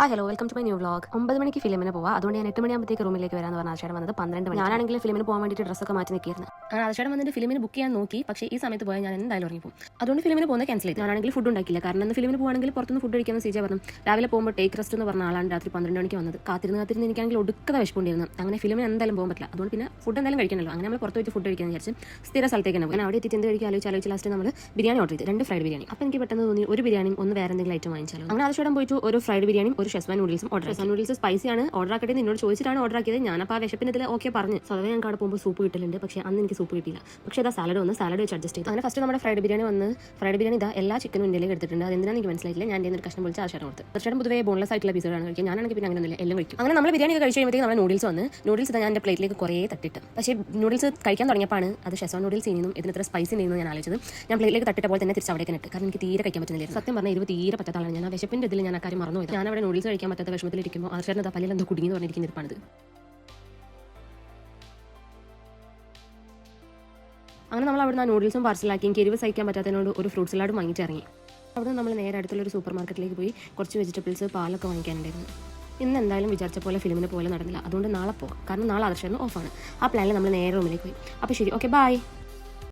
Hello welcome to my new vlog. 9 മണിക്ക് ഫിലിമിന് പോവാം. അതുകൊണ്ട് ഞാൻ 8 മണിയാകുമ്പോഴത്തേക്ക് റൂമിലേക്ക് വരാമെന്ന് പറഞ്ഞ ആശയം വന്നത് 12 മണി. ഞാനാണെങ്കിൽ ഫിലിമിന് പോകാൻ വേണ്ടിയിട്ട് ഡ്രസ്സൊക്കെ മാറ്റി നിൽക്കിയിരുന്നു. ആശയം വന്നിട്ട് ഫിലിമിന് ബുക്ക് ചെയ്യാൻ നോക്കി, പക്ഷേ ഈ സമയത്ത് പോയാൽ ഞാൻ എന്തായാലും ഉറങ്ങിപ്പോകും. അതുകൊണ്ട് ഫിലിമിന് പോകുന്നത് ക്യാൻസൽ ചെയ്തു. ഞാനാണെങ്കിൽ ഫുഡ് ഉണ്ടാക്കില്ല, കാരണം ഇന്ന് ഫിലിമിന് പോകുകയാണെങ്കിൽ പുറത്തുനിന്ന് ഫുഡ് കഴിക്കാമെന്ന് സീജ പറഞ്ഞു. രാവിലെ പോകുമ്പോൾ ടേക്ക് റെസ്റ്റ് എന്ന് പറഞ്ഞ ആളാണ് രാത്രി 12 മണിക്ക് വന്നത്. കാത്തിരുന്ന് എനിക്കാണെങ്കിൽ ഒടുക്കത വിശപ്പുണ്ടായിരുന്നു. അങ്ങനെ ഫിലിമിന് എന്തായാലും പോകാൻ പറ്റില്ല. അതുകൊണ്ട് പിന്നെ ഫുഡ് എന്തായാലും കഴിക്കണമല്ലോ. അങ്ങനെ നമ്മൾ പുറത്ത് പോയിട്ട് ഫുഡ് കഴിക്കാൻ വിചാരിച്ച് സ്ഥിര സ്ഥലത്തേക്ക് തന്നെ പോയി. അവിടെ എത്തിയിട്ട് എന്ത് കഴിക്കാൻ ആലോചിച്ച് ലാസ്റ്റ് നമ്മൾ ബിരിയാണി ഓർഡർ ചെയ്തു, 2 ഫ്രൈഡ് ബിരിയാണി. അപ്പോൾ എനിക്ക് പെട്ടെന്ന് തോന്നി ഒരു ബിരിയാണിയും ഒന്ന് വേറെ എന്തെങ്കിലും ഐറ്റം വാങ്ങിച്ചാലോ. അങ്ങനെ ആവശ്യം പോയിട്ട് ഒരു ഫ്രൈഡ് ബിരിയാണിയും ഒരു ഷെസ്വാൻ നൂഡിൽസും ഓർഡർ. ഷെസ്വാൻ നൂഡിൽസ് സ്പൈസി ആണ്, ഓർഡർ ആക്കട്ടെ എന്നോട് ചോദിച്ചിട്ടാണ് ഓർഡർ ആക്കിയത്. ഞാനപ്പോൾ ആ വിശപ്പിന് ഇതിൽ ഓക്കെ പറഞ്ഞു. സ്വതവേ ഞങ്ങൾക്ക് അവിടെ പോകുമ്പോൾ സൂപ്പ് കിട്ടലുണ്ട്, പക്ഷേ അന്ന് എനിക്ക് സൂപ്പ് കിട്ടിയില്ല. പക്ഷേ ഇതാ സാലഡ് വന്ന് സാലഡ് വെച്ച് അഡ്ജസ്റ്റ് ചെയ്തു. അങ്ങനെ ഫസ്റ്റ് നമ്മുടെ ഫ്രൈഡ് ബിരിയാണി വന്ന് ഫ്രൈഡ് ബിരിയാണി ഇതാ എല്ലാ ചിക്കനും ഇന്ത്യയിലേക്ക് എടുത്തിട്ടുണ്ട്. അതെന്തിനാണ് എനിക്ക് മനസ്സിലായില്ല. ഞാൻ ഒരു കഷ്ണം പൊളിച്ച് ആശയം കൊടുത്ത്. തീർച്ചയായിട്ടും പൊതുവേ ബോൺലെസ് ആയിട്ടുള്ള പീസുകളാണ് കഴിക്കുക. ഞാനാണെങ്കിൽ പിന്നെ അങ്ങനെയൊന്നുമില്ല, എല്ലാം കഴിക്കും. അങ്ങനെ നമ്മൾ ബിരിയാണി കഴിച്ച് കഴിയുമ്പോഴത്തേക്ക് നമ്മൾ നൂഡിൽസ് വന്ന് നൂഡിൽസ് ഞാൻ എൻ്റെ പ്ലേറ്റിലേക്ക് കുറേ തട്ടിട്ട്. പക്ഷേ നൂഡിൽസ് കഴിക്കാൻ തുടങ്ങിയപ്പോൾ അത് ഷെസ്വാൻ നൂഡിൽസ് ചെയ്യുന്നു ഇതിന് ഇത്ര സ്പൈസി ചെയ്യുന്നു ഞാൻ ആലോചിച്ചത്. ഞാൻ പ്ലേറ്റിലേക്ക് തട്ടിട്ടപ്പോൾ തന്നെ തിരിച്ച് അവിടേക്ക് ഇട്ട്, കാരണം എനിക്ക് തീരെ കഴിക്കാൻ പറ്റുന്നില്ല. സത്യം പറഞ്ഞാൽ ഇരുപത് തീരെ പറ്റാത്തതാണ്. ഞാൻ ആ വിശപ്പിൻ്റെ ഇതിൽ ഞാൻ ആ കാര്യം മറന്നു പോയി. ഞാൻ അവിടെ നൂഡിൽസ് കഴിക്കാൻ പറ്റാത്ത വിഷമത്തിലിരിക്കുമ്പോൾ ആശാരിൻ്റെ പല്ലിൽ എന്തോ കുടുങ്ങി എന്ന് പറഞ്ഞിരിക്കുന്ന ഇരിപ്പാണിത്. അങ്ങനെ നമ്മൾ അവിടെ നിന്ന് നൂഡിൽസും പാർസലാക്കി. എനിക്ക് എരിവ് സഹിക്കാൻ പറ്റാത്തതിനോട് ഒരു ഫ്രൂട്ട് സലാഡും വാങ്ങിച്ച് ഇറങ്ങി. അവിടെ നമ്മൾ നേരെ അടുത്തുള്ളൊരു സൂപ്പർ മാർക്കറ്റിലേക്ക് പോയി കുറച്ച് വെജിറ്റബിൾസ് പാലൊക്കെ വാങ്ങിക്കാനുണ്ടായിരുന്നു. ഇന്ന് എന്തായാലും വിചാരിച്ച പോലെ ഫിലിമിന് പോലെ നടന്നില്ല. അതുകൊണ്ട് നാളെ പോകാം, കാരണം നാളെ ആദർശം ഓഫാണ്. ആ പ്ലാനിൽ നമ്മൾ നേരെ റൂമിലേക്ക് പോയി. അപ്പോൾ ശരി, ഓക്കെ, ബൈ.